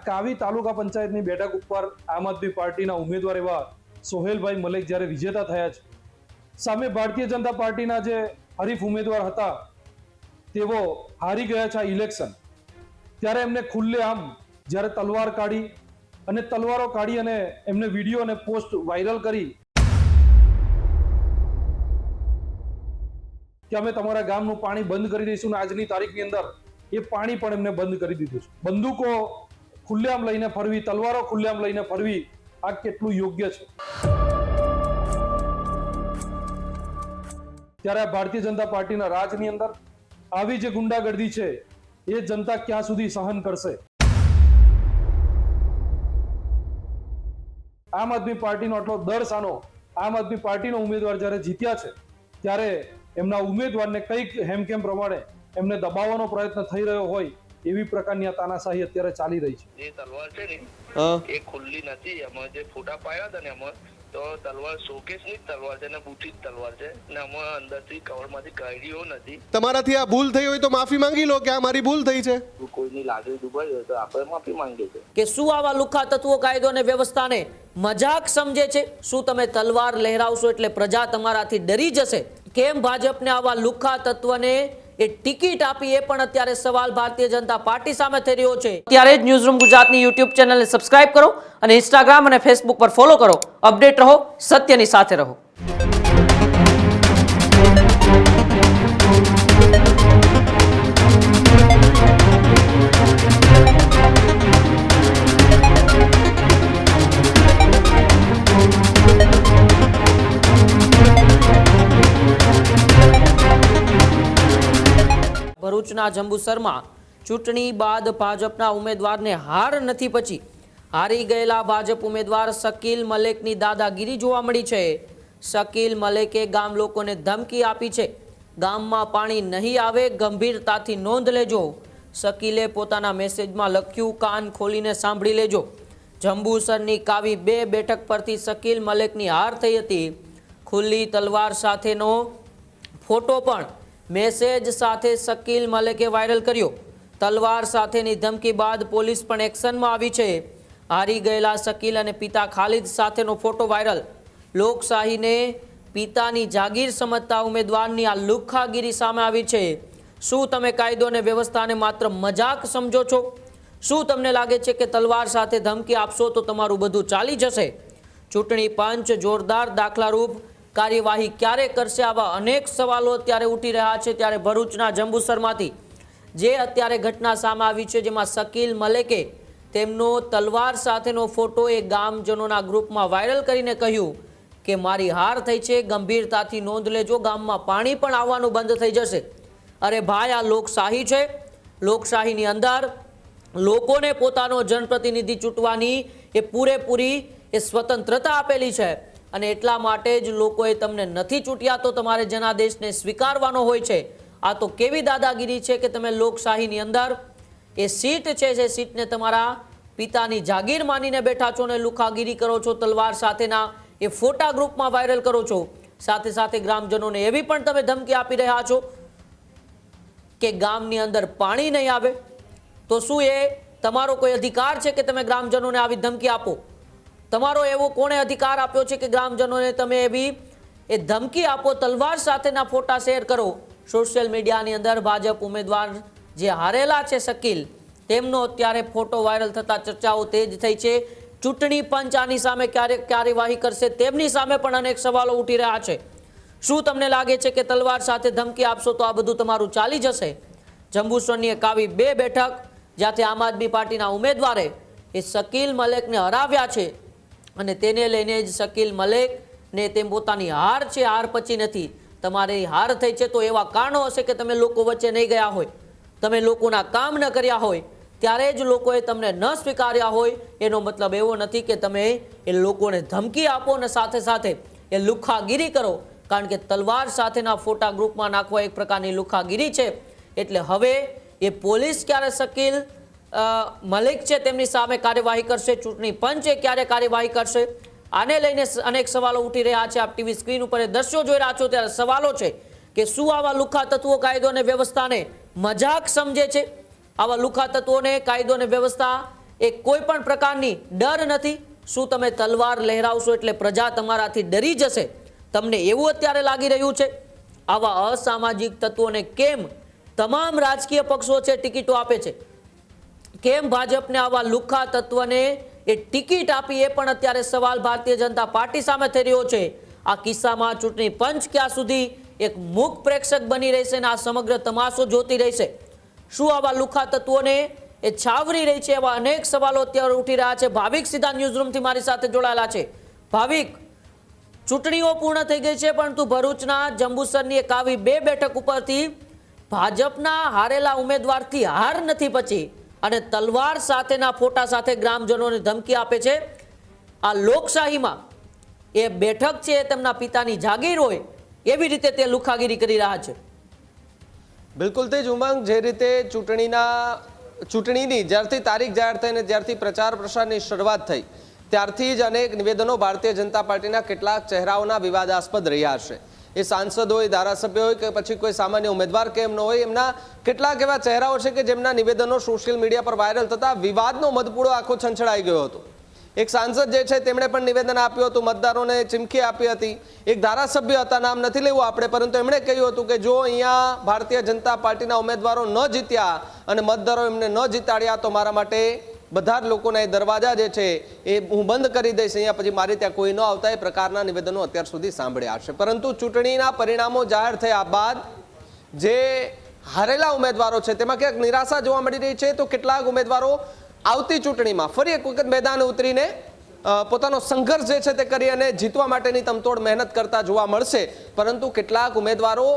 કાવી તાલુકા પંચાયતની બેઠક ઉપર આમ આદમી પાર્ટીના ઉમેદવાર એવા સોહેલભાઈ મલેક જ્યારે વિજેતા થયા છે, સામે ભારતીય જનતા પાર્ટીના જે હરીફ ઉમેદવાર હતા તેઓ હારી ગયા છે આ ઇલેક્શન, ત્યારે એમને ખુલ્લેઆમ જ્યારે તલવાર કાઢી અને તલવારો કાઢી અને એમને વિડીયો અને પોસ્ટ વાયરલ કરી કે અમે તમારા ગામનું પાણી બંધ કરી દઈશું ને આજની તારીખની અંદર એ પાણી પણ એમને બંધ કરી દીધું છે. બંદૂકો ખુલ્લેઆમ લઈને ફરવી, તલવારો ખુલ્લેઆમ લઈને ફરવી, આ કેટલું યોગ્ય છે? ત્યારે ભારતીય જનતા પાર્ટીના રાજની અંદર આવી જે ગુંડાગર્દી છે એ જનતા ક્યાં સુધી સહન કરશે? આમ આદમી પાર્ટીનો આટલો દર સાનો આમ આદમી પાર્ટીનો ઉમેદવાર જ્યારે જીત્યા છે ત્યારે એમના ઉમેદવારને કઈક હેમખેમ પ્રમાણે એમને દબાવવાનો પ્રયત્ન થઈ રહ્યો હોય એવી પ્રકારની આ તાનાશાહી અત્યારે ચાલી રહી છે. જે તલવાર છે ને એ ખુલ્લી નથી. એમાં જે ફોટા પાડ્યા હતા ને એમાં તો તલવાર શોકેસ ની તલવાર છે ને બુટી તલવાર છે ને એમાં અંદરથી કવરમાંથી કાઢ્યો નથી. તમારાથી આ ભૂલ થઈ હોય તો માફી માંગી લો કે આ મારી ભૂલ થઈ છે. કોઈની લાગણી દુભાઈ હોય તો આપણે માફી માંગીએ છીએ. કે શું આવા લુખ્ખા તત્વો કાયદો અને વ્યવસ્થાને મજાક સમજે છે? શું તમે તલવાર લહેરાવશો એટલે પ્રજા તમારાથી ડરી જશે? કેમ ભાજપને આવા લુખ્ખા તત્વને એ ટિકિટ આપી, એ પણ અત્યારે સવાલ ભારતીય જનતા પાર્ટી સામે થઈ રહ્યો છે. ત્યારે જ ન્યૂઝરૂમ ગુજરાતની યુટ્યુબ ચેનલને સબસ્ક્રાઇબ કરો અને ઇન્સ્ટાગ્રામ અને ફેસબુક પર ફોલો કરો. અપડેટ રહો, સત્યની સાથે રહો. ભરૂચના જંબુસરમાં ચૂંટણી બાદ ભાજપના ઉમેદવારને હાર નથી પચી. હારી ગયેલા ભાજપ ઉમેદવાર શકીલ મલેકની દાદાગીરી જોવા મળી છે. શકીલ મલેકે ગામ લોકોને ધમકી આપી છે, ગામમાં પાણી નહીં આવે, ગંભીરતાથી નોંધ લેજો. શકીલે પોતાના મેસેજમાં લખ્યું, કાન ખોલીને સાંભળી લેજો. જંબુસરની કાવી 2 બેઠક પરથી શકીલ મલેકની હાર થઈ હતી. ખુલ્લી તલવાર સાથેનો ફોટો પણ મેસેજ સાથે શકીલ મલેકે વાયરલ કર્યો. તલવાર સાથેની ધમકી બાદ પોલીસ પણ એક્શનમાં આવી છે. હારી ગયેલા શકીલ અને પિતા ખાલિદ સાથેનો ફોટો વાયરલ. લોકશાહીને પિતાની જાગીર સમજતા ઉમેદવારની આ લુખ્ખાગીરી સામે આવી છે. શું તમે કાયદો અને વ્યવસ્થાને માત્ર મજાક સમજો છો? શું તમને લાગે છે કે તલવાર સાથે ધમકી આપશો તો તમારું બધું ચાલી જશે? ચૂંટણી પંચ જોરદાર દાખલારૂપ કાર્યવાહી ક્યારે કરશે? આવા અનેક સવાલો અત્યારે ઉઠી રહ્યા છે. ત્યારે ભરૂચના જંબુસરમાંથી જે અત્યારે ઘટના સામે આવી છે, જેમાં શકીલ મલેકે તેમનો તલવાર સાથેનો ફોટો એ ગામજનોના ગ્રુપમાં વાયરલ કરીને કહ્યું કે મારી હાર થઈ છે, ગંભીરતાથી નોંધ લેજો, ગામમાં પાણી પણ આવવાનું બંધ થઈ જશે. અરે ભાઈ, આ લોકશાહી છે. લોકશાહીની અંદર લોકોને પોતાનો જનપ્રતિનિધિ ચૂંટવાની એ પૂરેપૂરી એ સ્વતંત્રતા આપેલી છે અને એટલા માટે જ લોકોએ તમને નથી ચૂંટ્યા તો તમારે જનાદેશને સ્વીકારવાનો હોય છે. આ તો કેવી દાદાગીરી છે કે તમે લોકશાહીની અંદર એ સીટ છે, જે સીટને તમારા પિતાની જાગીર માનીને બેઠા છો ને લુખાગીરી કરો છો. તલવાર સાથેના એ ફોટા ગ્રુપમાં વાયરલ કરો છો. સાથે સાથે ગ્રામજનોને એવી પણ તમે ધમકી આપી રહ્યા છો કે ગામની અંદર પાણી નહીં આવે. તો શું એ તમારો કોઈ અધિકાર છે કે તમે ગ્રામજનોને આવી ધમકી આપો? તમારો એવો કોણે અધિકાર આપ્યો છે કે ગ્રામજનોને તમે એવી એ ધમકી આપો? તલવાર સાથેના ફોટા શેર કરો. સોશિયલ મીડિયાની અંદર ભાજપ ઉમેદવાર જે હારેલા છે શકીલ, તેમનો અત્યારે ફોટો વાયરલ થતા ચર્ચાઓ તેજ થઈ છે. ચૂંટણી પંચ આની સામે ક્યારે કાર્યવાહી કરશે તેમની સામે પણ અનેક સવાલો ઉઠી રહ્યા છે. શું તમને લાગે છે કે તલવાર સાથે ધમકી આપશો તો આ બધું તમારું ચાલી જશે? જંબુસરની એક આવી 2 બેઠક જ્યાંથી આમ આદમી પાર્ટીના ઉમેદવારે એ શકીલ મલેકને હરાવ્યા છે અને તેને લઈને જ શકીલ મલેકને તેમ પોતાની હાર છે, હાર પચી નથી. તમારી હાર થઈ છે તો એવા કારણો હશે કે તમે લોકો વચ્ચે નહીં ગયા હોય, તમે લોકોના કામ ન કર્યા હોય, ત્યારે જ લોકોએ તમને ન સ્વીકાર્યા હોય. એનો મતલબ એવો નથી કે તમે એ લોકોને ધમકી આપો અને સાથે સાથે એ લુખ્ખાગીરી કરો. કારણ કે તલવાર સાથેના ફોટા ગ્રુપમાં નાખવા એક પ્રકારની લુખ્ખાગીરી છે. એટલે હવે એ પોલીસ ક્યારે શકીલ મલેક છે તેમની સામે કાર્યવાહી કરશે, ચૂંટણી પંચે ક્યારે કાર્યવાહી કરશે, આને લઈને અનેક સવાલો ઉઠી રહ્યા છે. આપ ટીવી સ્ક્રીન ઉપર દ્રશ્યો જોઈ રહ્યા છો ત્યારે સવાલો છે કે શું આવા લુખ્ખા તત્વો કાયદો અને વ્યવસ્થાને મજાક સમજે છે? આવા લુખ્ખા તત્વોને કાયદો અને વ્યવસ્થા એ કોઈ પણ પ્રકારની ડર નથી? શું તમે તલવાર લહેરાવશો એટલે પ્રજા તમારાથી ડરી જશે? તમને એવું અત્યારે લાગી રહ્યું છે? આવા અસામાજિક તત્વોને કેમ તમામ રાજકીય પક્ષો છે ટિકિટો આપે છે? કેમ ભાજપને આવા લુખ્ખા તત્વને એ ટિકિટ આપી, એ પણ અત્યારે સવાલ ભારતીય જનતા પાર્ટી સામે થઈ રહ્યો છે. આ કિસ્સામાં ચૂંટણી પંચ ક્યાં સુધી એક મૂક પ્રેક્ષક બની રહેશે અને આ સમગ્ર તમાશો જોતી રહેશે? શું આવા લુખ્ખા તત્વોને એ છાવરી રહી છે? એવા અનેક સવાલો અત્યારે ઉઠી રહ્યા છે. ભાવિક સીધા ન્યૂઝરૂમથી મારી સાથે જોડાયેલા છે. ભાવિક, ચૂંટણીઓ પૂર્ણ થઈ ગઈ છે, પરંતુ ભરૂચના જંબુસરની એક આવી 2 બેઠક ઉપરથી ભાજપના હારેલા ઉમેદવારથી હાર નથી પચી અને તલવાર સાથેના ફોટા સાથે ગ્રામજનોને ધમકી આપે છે. આ લોકશાહીમાં એ બેઠક છે એ તેમના પિતાની જાગીર હોય એવી રીતે તે લુખાગીરી કરી રહ્યા છે. બિલકુલ તે જ ઉમંગ, જે રીતે ચૂંટણીની જ્યારથી તારીખ જાહેર થઈને જ્યારથી પ્રચાર પ્રસારની શરૂઆત થઈ ત્યારથી જ અનેક નિવેદનો ભારતીય જનતા પાર્ટીના કેટલાક ચહેરાઓના વિવાદાસ્પદ રહ્યા છે. એ સાંસદ હોય, ધારાસભ્ય હોય કે પછી કોઈ સામાન્ય ઉમેદવાર કેમ ન હોય, એમના કેટલાક એવા ચહેરાઓ છે કે જેમના નિવેદનો સોશિયલ મીડિયા પર વાયરલ થતા વિવાદનો મધપૂડો આખો છંછેડાઈ ગયો હતો. એક સાંસદ જે છે તેમણે પણ નિવેદન આપ્યું હતું, મતદારોને ચીમકી આપી હતી. એક ધારાસભ્ય હતા, નામ નથી લેવું આપણે, પરંતુ એમણે કહ્યું હતું કે જો અહીંયા ભારતીય જનતા પાર્ટીના ઉમેદવારો ન જીત્યા અને મતદારો એમને ન જીતાડ્યા તો મારા માટે બધા જ લોકોના એ દરવાજા જે છે એ હું બંધ કરી દઈશ, અહીંયા પછી મારી ત્યાં કોઈ ન આવતા. એ પ્રકારના નિવેદનો અત્યાર સુધી સાંભળ્યા છે. પરંતુ ચૂંટણીના પરિણામો જાહેર થયા બાદ જે હારેલા ઉમેદવારો છે તેમાં ક્યાંક નિરાશા જોવા મળી રહી છે. તો કેટલાક ઉમેદવારો આવતી ચૂંટણીમાં ફરી એક વખત મેદાને ઉતરીને પોતાનો સંઘર્ષ જે છે તે કરી અને જીતવા માટેની તમતોડ મહેનત કરતા જોવા મળશે. પરંતુ કેટલાક ઉમેદવારો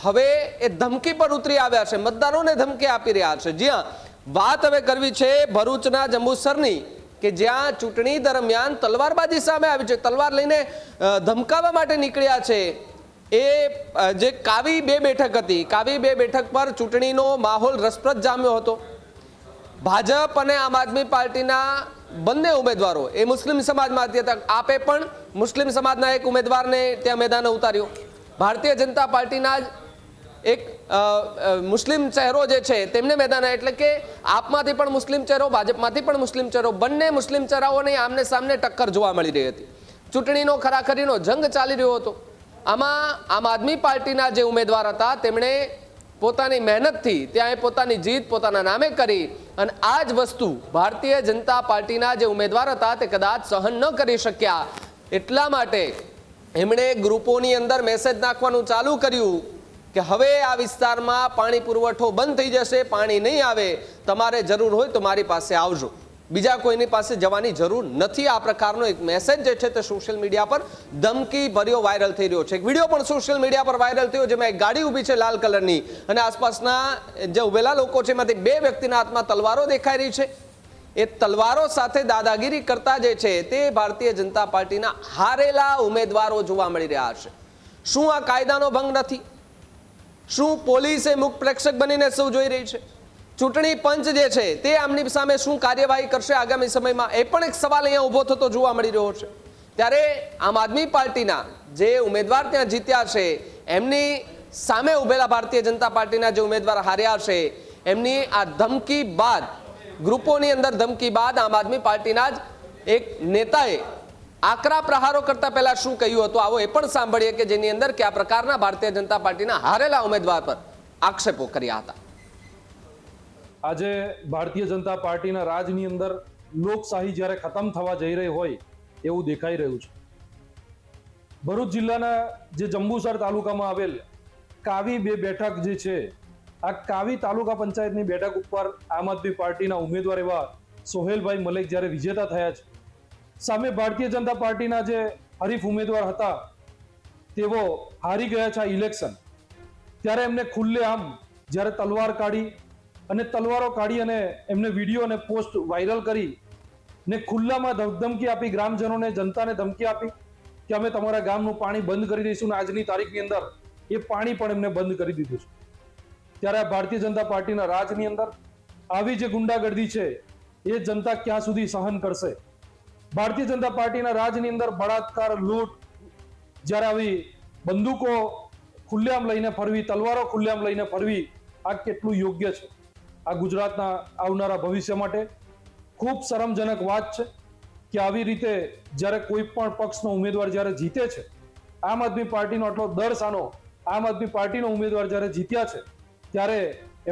હવે એ ધમકી પર ઉતરી આવ્યા છે, મતદારોને ધમકી આપી રહ્યા છે. જ્યાં વાત હવે કરવી છે ભરૂચના જંબુસરની, કે જ્યાં ચૂંટણી દરમિયાન તલવારબાજી સામે આવી છે, તલવાર લઈને ધમકાવવા માટે નીકળ્યા છે. એ જે કાવી 2 બેઠક હતી, કાવી 2 બેઠક પર ચૂંટણીનો માહોલ રસપ્રદ જામ્યો હતો. ભાજપ અને આમ આદમી પાર્ટીના બંને ઉમેદવારો એ મુસ્લિમ સમાજમાંથી હતા. આપે પણ મુસ્લિમ સમાજના એક ઉમેદવારને ત્યાં મેદાને ઉતાર્યો. ભારતીય જનતા પાર્ટીના જ એક મુસ્લિમ ચહેરો જે છે તેમને મેદાને, એટલે કે આપમાંથી પણ મુસ્લિમ ચહેરો, ભાજપમાંથી પણ મુસ્લિમ ચહેરો, બંને મુસ્લિમ ચહેરાઓની આમને સામને ટક્કર જોવા મળી રહી હતી. ચૂંટણીનો ખરાખરીનો જંગ ચાલી રહ્યો હતો. આમાં આમ આદમી પાર્ટીના જે ઉમેદવાર હતા તેમણે પોતાની મહેનતથી ત્યાં પોતાની જીત પોતાના નામે કરી અને આ જ વસ્તુ ભારતીય જનતા પાર્ટીના જે ઉમેદવાર હતા તે કદાચ સહન ન કરી શક્યા. એટલા માટે એમણે ગ્રુપોની અંદર મેસેજ નાખવાનું ચાલુ કર્યું કે હવે આ વિસ્તારમાં પાણી પુરવઠો બંધ થઈ જશે, પાણી નહીં આવે, તમારે જરૂર હોય તો મારી પાસે આવજો, બીજા કોઈની પાસે જવાની જરૂર નથી. આ પ્રકારનો એક મેસેજ જે છે તે સોશિયલ મીડિયા પર ધમકી ભર્યો વાયરલ થઈ રહ્યો છે. એક વિડીયો પણ સોશિયલ મીડિયા પર વાયરલ થયો, જેમાં એક ગાડી ઊભી છે લાલ કલરની અને આસપાસના જે ઉભેલા લોકો છે એમાંથી 2 વ્યક્તિના હાથમાં તલવારો દેખાઈ રહી છે. એ તલવારો સાથે દાદાગીરી કરતા જે છે તે ભારતીય જનતા પાર્ટીના હારેલા ઉમેદવારો જોવા મળી રહ્યા છે. શું આ કાયદાનો ભંગ નથી? શું પોલીસે મુખ પ્રેક્ષક બનીને સૌ જોઈ રહી છે? ચૂંટણી પંચ જે છે તે આમની સામે શું કાર્યવાહી કરશે આગામી સમયમાં? એ પણ એક સવાલ અહીંયા ઊભો થતો જોવા મળી રહ્યો છે. ત્યારે આમ આદમી પાર્ટીના જે ઉમેદવાર ત્યાં જીત્યા છે એમની સામે ઉભેલા ભારતીય જનતા પાર્ટીના જે ઉમેદવાર હાર્યા છે એમની આ ધમકી બાદ, ગ્રુપોની અંદર ધમકી બાદ આમ આદમી પાર્ટીના જ એક નેતાએ આકરા પ્રહારો કરતા પહેલા શું કહ્યું હતું, આવો એ પણ સાંભળીએ કે જેની અંદર કે આ પ્રકારના ભારતીય જનતા પાર્ટીના હારેલા ઉમેદવાર પર આક્ષેપો કર્યા હતા. આજે ભારતીય જનતા પાર્ટીના રાજની અંદર લોકશાહી જ્યારે ખતમ થવા જઈ રહી હોય એવું દેખાઈ રહ્યું છે. ભરૂચ જિલ્લાના જે જંબુસર તાલુકામાં આવેલ કાવી 2 બેઠક જે છે, આ કાવી તાલુકા પંચાયતની બેઠક ઉપર આમ આદમી પાર્ટીના ઉમેદવાર એવા સોહેલભાઈ મલેક જ્યારે વિજેતા થયા છે, સામે ભારતીય જનતા પાર્ટીના જે હરીફ ઉમેદવાર હતા તેઓ હારી ગયા છે આ ઇલેક્શન. ત્યારે એમને ખુલ્લેઆમ જ્યારે તલવાર કાઢી અને તલવારો કાઢી અને એમને વિડીયો અને પોસ્ટ વાયરલ કરી ને ખુલ્લામાં ધમકી આપી, ગ્રામજનોને, જનતાને ધમકી આપી કે અમે તમારા ગામનું પાણી બંધ કરી દઈશું ને આજની તારીખની અંદર એ પાણી પણ એમને બંધ કરી દીધું છે. ત્યારે આ ભારતીય જનતા પાર્ટીના રાજની અંદર આવી જે ગુંડાગર્દી છે એ જનતા ક્યાં સુધી સહન કરશે? ભારતીય જનતા પાર્ટીના રાજની અંદર બળાત્કાર, લૂંટ, જ્યારે આવી બંદૂકો ખુલ્લેઆમ લઈને ફરવી, તલવારો ખુલ્લેઆમ લઈને ફરવી, આ કેટલું યોગ્ય છે? આ ગુજરાતના આવનારા ભવિષ્ય માટે ખૂબ શરમજનક વાત છે કે આવી રીતે જ્યારે કોઈ પણ પક્ષનો ઉમેદવાર જ્યારે જીતે છે, આમ આદમી પાર્ટીનો આટલો દર સાનો આમ આદમી પાર્ટીનો ઉમેદવાર જ્યારે જીત્યા છે ત્યારે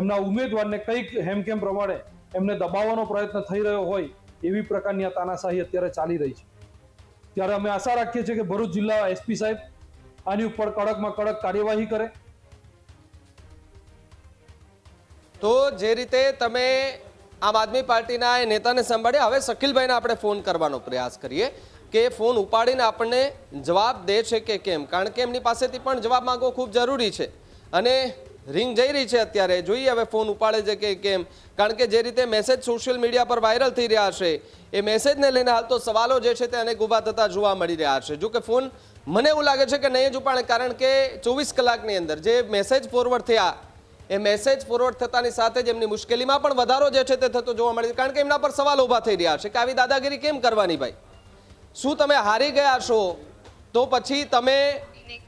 એમના ઉમેદવારને કંઈક હેમખેમ પ્રમાણે એમને દબાવવાનો પ્રયત્ન થઈ રહ્યો હોય એવી પ્રકારની આ તાનાશાહી અત્યારે ચાલી રહી છે. ત્યારે અમે આશા રાખીએ છીએ કે ભરૂચ જિલ્લા એસપી સાહેબ આની ઉપર કડકમાં કડક કાર્યવાહી કરે. તો જે રીતે તમે આમ આદમી પાર્ટીના એ નેતાને સાંભળ્યા, હવે શકીલભાઈને આપણે ફોન કરવાનો પ્રયાસ કરીએ કે ફોન ઉપાડીને આપણને જવાબ દે છે કે કેમ, કારણ કે એમની પાસેથી પણ જવાબ માંગવો ખૂબ જરૂરી છે અને રિંગ જઈ રહી છે અત્યારે. જોઈએ હવે ફોન ઉપાડે છે કે કેમ, કારણ કે જે રીતે મેસેજ સોશિયલ મીડિયા પર વાયરલ થઈ રહ્યા છે એ મેસેજને લઈને હાલ તો સવાલો જે છે તે અનેક ઊભા થતા જોવા મળી રહ્યા છે. જો કે ફોન મને એવું લાગે છે કે નહીં જ ઉપાડે, કારણ કે 24 કલાકની અંદર જે મેસેજ ફોરવર્ડ થયા એ મેસેજ ફોરવર્ડ થતાની સાથે જ એમની મુશ્કેલીમાં પણ વધારો જે છે તે થતો જોવા મળે છે, કારણ કે એમના પર સવાલ ઊભા થઈ રહ્યા છે કે આવી દાદાગીરી કેમ કરવાની ભાઈ? શું તમે હારી ગયા છો તો પછી તમે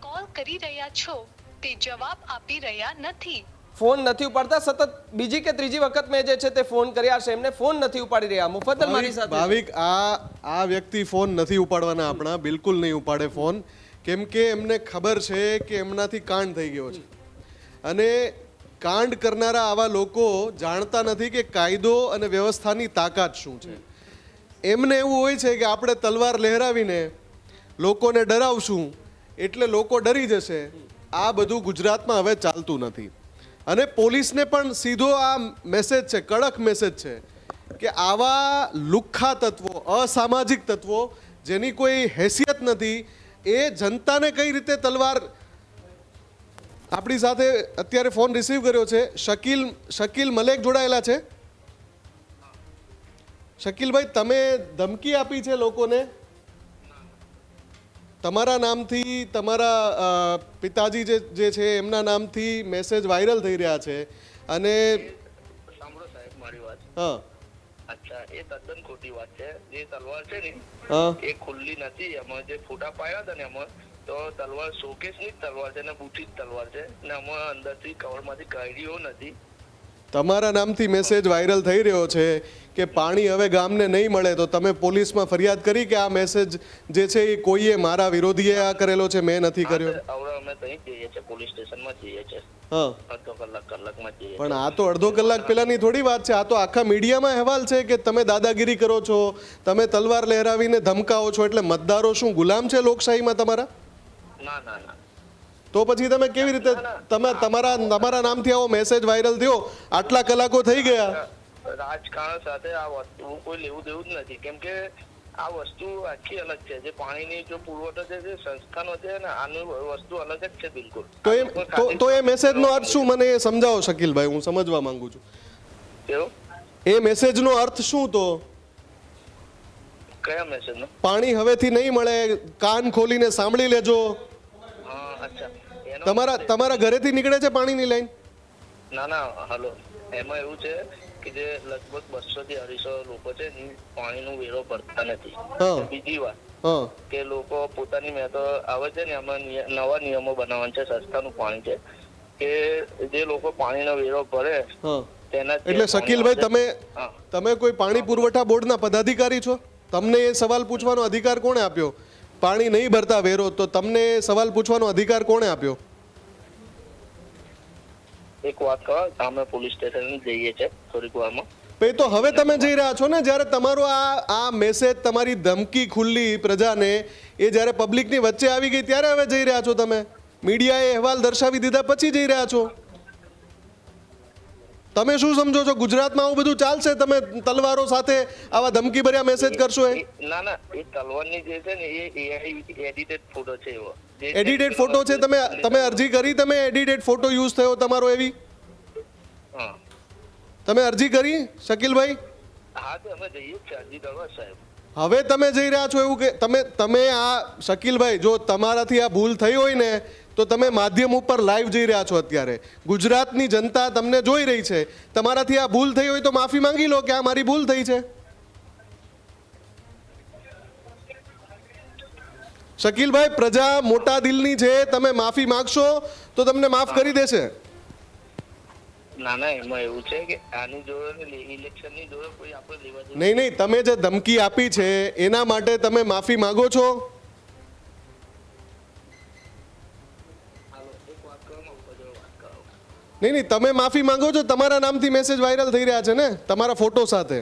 કોલ કરી રહ્યા છો તે જવાબ આપી રહ્યા નથી, ફોન નથી ઉપાડતા? સતત બીજી કે ત્રીજી વખત મેં જે છે તે ફોન કર્યા છે, એમને ફોન નથી ઉપાડી રહ્યા. મુફદ્દલ મારી સાથે ભાવિક, આ વ્યક્તિ ફોન નથી ઉપાડવાના આપણા, બિલકુલ નહીં ઉપાડે ફોન, કેમ કે એમને ખબર છે કે એમનાથી કાંડ થઈ ગયો છે અને કાંડ કરનારા આવા લોકો જાણતા નથી કે કાયદો અને વ્યવસ્થાની તાકાત શું છે. એમને એવું હોય છે કે આપણે તલવાર લહેરાવીને લોકોને ડરાવશું એટલે લોકો ડરી જશે. આ બધું ગુજરાતમાં હવે ચાલતું નથી અને પોલીસને પણ સીધો આ મેસેજ છે, કડક મેસેજ છે કે આવા લુખ્ખા તત્વો, અસામાજિક તત્વો જેની કોઈ હેસિયત નથી એ જનતાને કઈ રીતે તલવાર. આપણી સાથે અત્યારે ફોન રિસીવ કર્યો છે શકીલ મલેક જોડાયેલા છે. શકીલભાઈ, તમે ધમકી આપી છે લોકોને? તમારા નામથી, તમારા પિતાજી જે છે એમના નામથી મેસેજ વાયરલ થઈ રહ્યા છે અને સાંભળો સાહેબ મારી વાત. હા, અચ્છા, એ તદ્દન ખોટી વાત છે. જે તલવાર છે ને હા, એ ખુલ્લી નથી. એમાં જે ફોટા પાડ્યા હતા ને એમાં તો તલવાર શોકેસની જ તલવાર છે ને બુઠી જ તલવાર છે ને એમાં અંદરથી કવરમાંથી કાઢ્યો નથી. તમારા નામથી મેસેજ વાયરલ થઈ રહ્યો છે કે પાણી હવે ગામને નહીં મળે, તો તમે પોલીસમાં ફરિયાદ કરી કે આ મેસેજ જે છે એ કોઈએ મારા વિરોધીએ આ કરેલો છે, મેં નથી કર્યો? હવે અમે ત્યાં જઈએ છીએ, પોલીસ સ્ટેશનમાં જઈએ છીએ. હા, અડધો કલાકમાં જઈએ. પણ આ તો અડધો કલાક પહેલાની થોડી વાત છે. આ તો આખા મીડિયામાં અહેવાલ છે કે તમે દાદાગીરી કરો છો, તમે તલવાર લહેરાવીને ધમકાવો છો. એટલે મતદારો શું ગુલામ છે લોકશાહીમાં તમારા? ના ના ના. તો પછી તમે કેવી રીતે તમારા નામથી આવો મેસેજ વાયરલ થયો, આટલા કલાકો થઈ ગયા? રાજકારણ સાથે આ વસ્તુ કોઈ લેવું દેવું જ નથી, કેમ કે આ વસ્તુ આખી અલગ છે. જે પાણીની જો પુરવઠો છે જે સંસ્થાનો છે ને આનું વસ્તુ અલગ જ છે બિલકુલ. તો એ મેસેજનો અર્થ શું, મને એ સમજાવો શકીલભાઈ, હું સમજવા માંગુ છું. કેવું? એ મેસેજનો અર્થ શું? તો કયા મેસેજનો? પાણી હવેથી નહીં મળે, કાન ખોલીને સાંભળી લેજો. હા, અચ્છા. તમારા ઘરેથી નીકળે છે પાણીની લાઈન? ના ના, હલો, એમાં એવું છે કે જે લગભગ 200 થી 250 લોકો છે ને પાણીનો વેરો ભરતા નથી. બીજી વાત કે લોકો પોતાની મેં તો આવે છે ને એમાં નવા નિયમો બનાવવાના છે. સંસ્થાનું પાણી છે કે જે લોકો પાણીનો વેરો ભરે તેના. એટલે શકીલભાઈ, તમે કોઈ પાણી પુરવઠા બોર્ડના પદાધિકારી છો? તમને એ સવાલ પૂછવાનો અધિકાર કોણે આપ્યો? પાણી નહીં ભરતા વેરો, તો તમને સવાલ પૂછવાનો અધિકાર કોણે આપ્યો? એક વાત કહો, અમે પોલીસ સ્ટેશન જઈએ છીએ થોડીક વારમાં. તો હવે તમે જઈ રહ્યા છો ને, જ્યારે તમારો આ મેસેજ, તમારી ધમકી ખુલ્લી પ્રજાને, એ જ્યારે પબ્લિકની વચ્ચે આવી ગઈ ત્યારે હવે જઈ રહ્યા છો તમે? મીડિયાએ અહેવાલ દર્શાવી દીધા પછી જઈ રહ્યા છો? તમે શું સમજો છો ગુજરાતમાં આવું બધું ચાલશે? તમે તલવારો સાથે આવા ધમકી ભર્યા મેસેજ કરશો? ના ના, એ તલવારની જે છે ને એ એડિટેડ ફોટો છે. એવો એડિટેડ ફોટો છે? તમે અરજી કરી? તમે એડિટેડ ફોટો યુઝ થયો તમારો એવી? હા, તમે અરજી કરી શકીલભાઈ? હા, તો અમે જઈએ છીએ અરજી કરવા સાહેબ. હવે તમે જઈ રહ્યા છો એવું કે તમે આ શકીલભાઈ, જો તમારાથી આ ભૂલ થઈ હોય ને તો તમે માધ્યમ ઉપર લાઈવ જઈ રહ્યા છો અત્યારે, ગુજરાતની જનતા તમને જોઈ રહી છે. તમારાથી આ ભૂલ થઈ હોય તો માફી માંગી લો કે આ મારી ભૂલ થઈ છે. શકીલભાઈ, પ્રજા મોટા દિલની છે, તમે માફી માંગશો તો તમને માફ કરી દેશે. ના એમાં એવું છે કે આની જોડે ઇલેક્શનની જોડે કોઈ આપણે લેવા દેવા નહીં તમે જે ધમકી આપી છે એના માટે તમે માફી માંગો છો? હાલો એક વાત કરો ને ઉપર જોડે વાત કરો. નહીં તમે માફી માંગો છો? તમારા નામથી મેસેજ વાયરલ થઈ રહ્યા છે ને, તમારા ફોટો સાથે.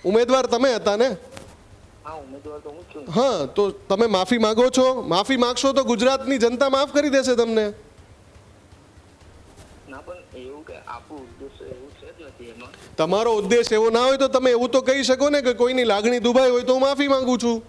ઉમેદવાર તમે હતા ને? હા ઉમેદવાર તો હું જ છું. હા, તો તમે માફી માંગો છો? માફી માંગશો તો ગુજરાતની જનતા માફ કરી દેશે તમને. ના પણ એવું કે આપણું ઉદ્દેશ્ય એવું છે જ નથી એમાં. તમારો ઉદ્દેશ એવો ના હોય તો તમે એવું તો કહી શકો ને કે કોઈની લાગણી દુભાઈ હોય તો હું માફી માંગુ છું.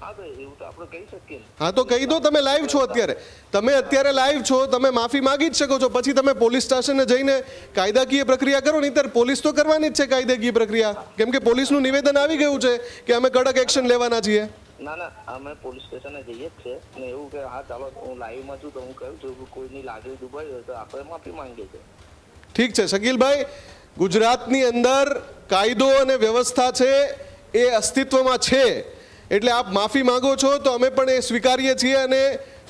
હા તો એવું તો આપણે કહી શકીએ ને. હા તો કહી દો. તમે લાઈવ છો અત્યારે, તમે અત્યારે લાઈવ છો, તમે માફી માંગી જ શકો છો. પછી તમે પોલીસ સ્ટેશને જઈને કાયદાકીય પ્રક્રિયા કરો. નહીંતર પોલીસ તો કરવાની જ છે કાયદાકીય પ્રક્રિયા, કેમ કે પોલીસનું નિવેદન આવી ગયું છે કે અમે કડક એક્શન લેવાના છીએ. ના અમે પોલીસ સ્ટેશને જઈએ જ છે ને એવું કે હા ચાલો હું લાઈવમાં છું તો હું કહું છું કે કોઈની લાગણી દુભાઈ હોય તો આપણે માફી માંગીએ છીએ. ઠીક છે શકીલભાઈ, ગુજરાતની અંદર કાયદો અને વ્યવસ્થા છે એ અસ્તિત્વમાં છે, એટલે આપ માફી માંગો છો તો અમે પણ એ સ્વીકારીએ છીએ. અને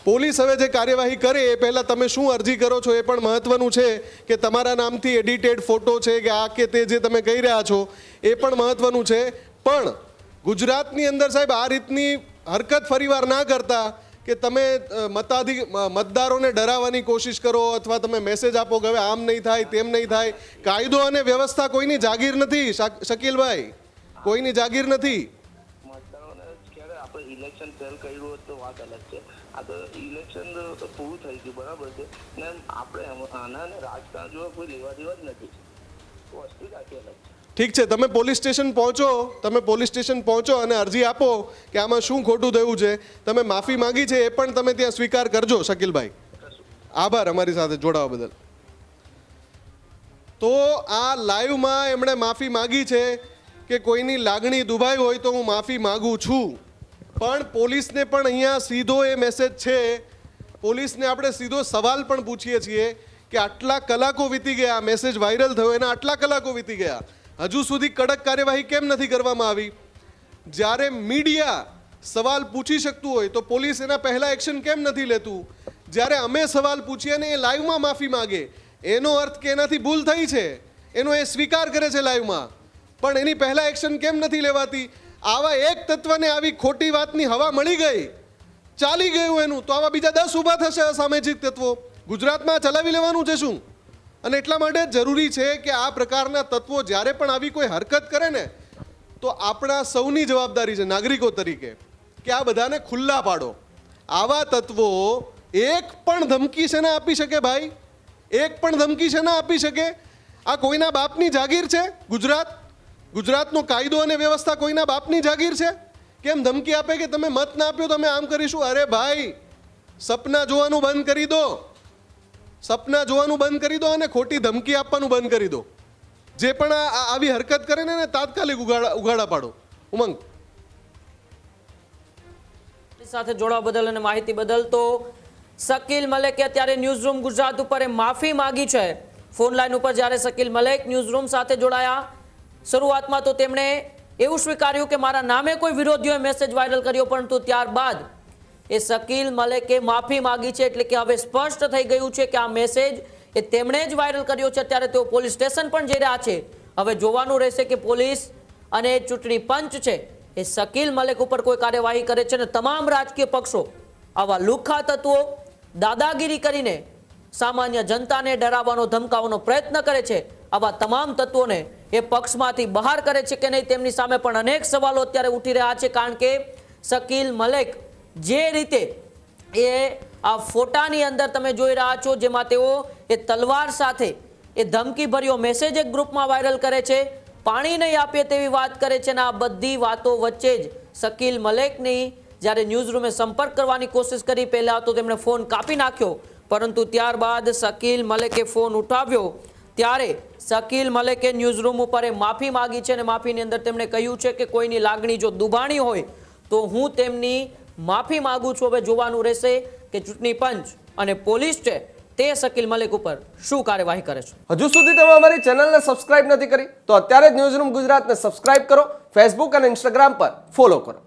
પોલીસ હવે જે કાર્યવાહી કરે એ પહેલાં તમે શું અરજી કરો છો એ પણ મહત્વનું છે કે તમારા નામથી એડિટેડ ફોટો છે કે આ કે તે જે તમે કહી રહ્યા છો એ પણ મહત્વનું છે. પણ ગુજરાતની અંદર સાહેબ આ રીતની હરકત ફરીવાર ના કરતા કે તમે મતદારોને ડરાવવાની કોશિશ કરો અથવા તમે મેસેજ આપો કે હવે આમ નહીં થાય તેમ નહીં થાય. કાયદો અને વ્યવસ્થા કોઈની જાગીર નથી શકીલભાઈ, કોઈની જાગીર નથી. મતદારોને ક્યારે આપણે ઇલેક્શન ફેલ કર્યું હોત તો વાત અલગ છે. આ તો ઇલેક્શન પૂરું થઈ ગયું બરાબર છે ને આપણે આના રાજકારણ જોવા કોઈ લેવા દેવા જ નથી. વસ્તુ જ આખી અલગ છે. ઠીક છે, તમે પોલીસ સ્ટેશન પહોંચો અને અરજી આપો કે આમાં શું ખોટું થયું છે. તમે માફી માંગી છે એ પણ તમે ત્યાં સ્વીકાર કરજો શકીલભાઈ. આભાર અમારી સાથે જોડાવા બદલ. તો આ લાઈવમાં એમણે માફી માંગી છે કે કોઈની લાગણી દુભાઈ હોય તો હું માફી માંગુ છું. પણ પોલીસને પણ અહીંયા સીધો એ મેસેજ છે, પોલીસને આપણે સીધો સવાલ પણ પૂછીએ છીએ કે આટલા કલાકો વીતી ગયા, મેસેજ વાયરલ થયો એના આટલા કલાકો વીતી ગયા, હજુ સુધી કડક કાર્યવાહી કેમ નથી કરવામાં આવી? જ્યારે મીડિયા સવાલ પૂછી શકતું હોય તો પોલીસ એના પહેલા એક્શન કેમ નથી લેતું? જ્યારે અમે સવાલ પૂછીએ ને એ લાઈવમાં માફી માગે એનો અર્થ કે એનાથી ભૂલ થઈ છે, એનો એ સ્વીકાર કરે છે લાઈવમાં, પણ એની પહેલા એક્શન કેમ નથી લેવાતી? આવા એક તત્વને આવી ખોટી વાતની હવા મળી ગઈ, ચાલી ગયું એનું, તો આવા બીજા 10 ઊભા થશે અસામાજિક તત્વો. ગુજરાતમાં ચલાવી લેવાનું છે શું? અને એટલા માટે જરૂરી છે કે આ પ્રકારના તત્વો જ્યારે પણ આવી કોઈ હરકત કરે ને તો આપણા સૌની જવાબદારી છે નાગરિકો તરીકે કે આ બધાને ખુલ્લા પાડો. આવા તત્વો એક પણ ધમકી છે ના આપી શકે ભાઈ, એક પણ ધમકી છે ના આપી શકે. આ કોઈના બાપની જાગીર છે? ગુજરાતનો કાયદો અને વ્યવસ્થા કોઈના બાપની જાગીર છે? કેમ ધમકી આપે કે તમે મત ના આપ્યો તમે આમ કરીશું? અરે ભાઈ, સપના જોવાનું બંધ કરી દો, સપના જોવાનું બંધ કરી દો અને ખોટી ધમકી આપવાનું બંધ કરી દો. જે પણ આવી હરકત કરે ને તાત્કાલિક ઉગાડા પાડો. ઉમંગ સાથે જોડાવા બદલ અને માહિતી બદલ. તો શકીલ મલેકે અત્યારે ન્યૂઝરૂમ ગુજરાત ઉપર માફી માંગી છે. ફોન લાઈન ઉપર જ્યારે શકીલ મલેક ન્યૂઝરૂમ સાથે જોડાયા, શરૂઆતમાં તો તેમણે એવું સ્વીકાર્યું કે મારા નામે કોઈ વિરોધીઓએ મેસેજ વાયરલ કર્યો, પરંતુ ત્યારબાદ એ શકીલ મલેકે માફી માંગી છે. એટલે કે હવે સ્પષ્ટ થઈ ગયું છે કે આ મેસેજ એ તેમણે જ વાયરલ કર્યો છે. અત્યારે તેઓ પોલીસ સ્ટેશન પણ જઈ રહ્યા છે. હવે જોવાનું રહેશે કે પોલીસ અને ચૂંટણી પંચ છે એ શકીલ મલેક ઉપર કોઈ કાર્યવાહી કરે છે. અને તમામ રાજકીય પક્ષો આવા લુખ્ખા તત્વો દાદાગીરી કરીને સામાન્ય જનતાને ડરાવવાનો ધમકાવવાનો પ્રયત્ન કરે છે, આવા તમામ તત્વોને એ પક્ષમાંથી બહાર કરે છે કે નહીં, તેમની સામે પણ અનેક સવાલો અત્યારે ઉઠી રહ્યા છે. કારણ કે શકીલ મલેક જે રીતે એ આ ફોટાની અંદર તમે જોઈ રહ્યા છો, જેમાં તેઓ એ તલવાર સાથે એ ધમકીભર્યો મેસેજ એક ગ્રુપમાં વાયરલ કરે છે, પાણી નહીં આપીએ તેવી વાત કરે છે. અને આ બધી વાતો વચ્ચે જ શકીલ મલેકની જ્યારે ન્યૂઝરૂમે સંપર્ક કરવાની કોશિશ કરી, પહેલા તો તેમણે ફોન કાપી નાખ્યો, પરંતુ ત્યારબાદ શકીલ મલેકે ફોન ઉઠાવ્યો ત્યારે શકીલ મલેકે ન્યૂઝરૂમ ઉપર માફી માંગી છે. અને માફીની અંદર તેમણે કહ્યું છે કે કોઈની લાગણી જો દુભાણી હોય તો હું તેમની માફી માંગુ છું. હવે જોવાનું રહેશે કે ચૂંટણી પંચ અને પોલીસ છે તે શકીલ મલેક ઉપર શું કાર્યવાહી કરે છે. હજુ સુધી તમે અમારી ચેનલને સબસ્ક્રાઇબ નથી કરી તો અત્યારે જ ન્યૂઝરૂમ ગુજરાતને સબસ્ક્રાઇબ કરો, ફેસબુક અને ઇન્સ્ટાગ્રામ પર ફોલો કરો.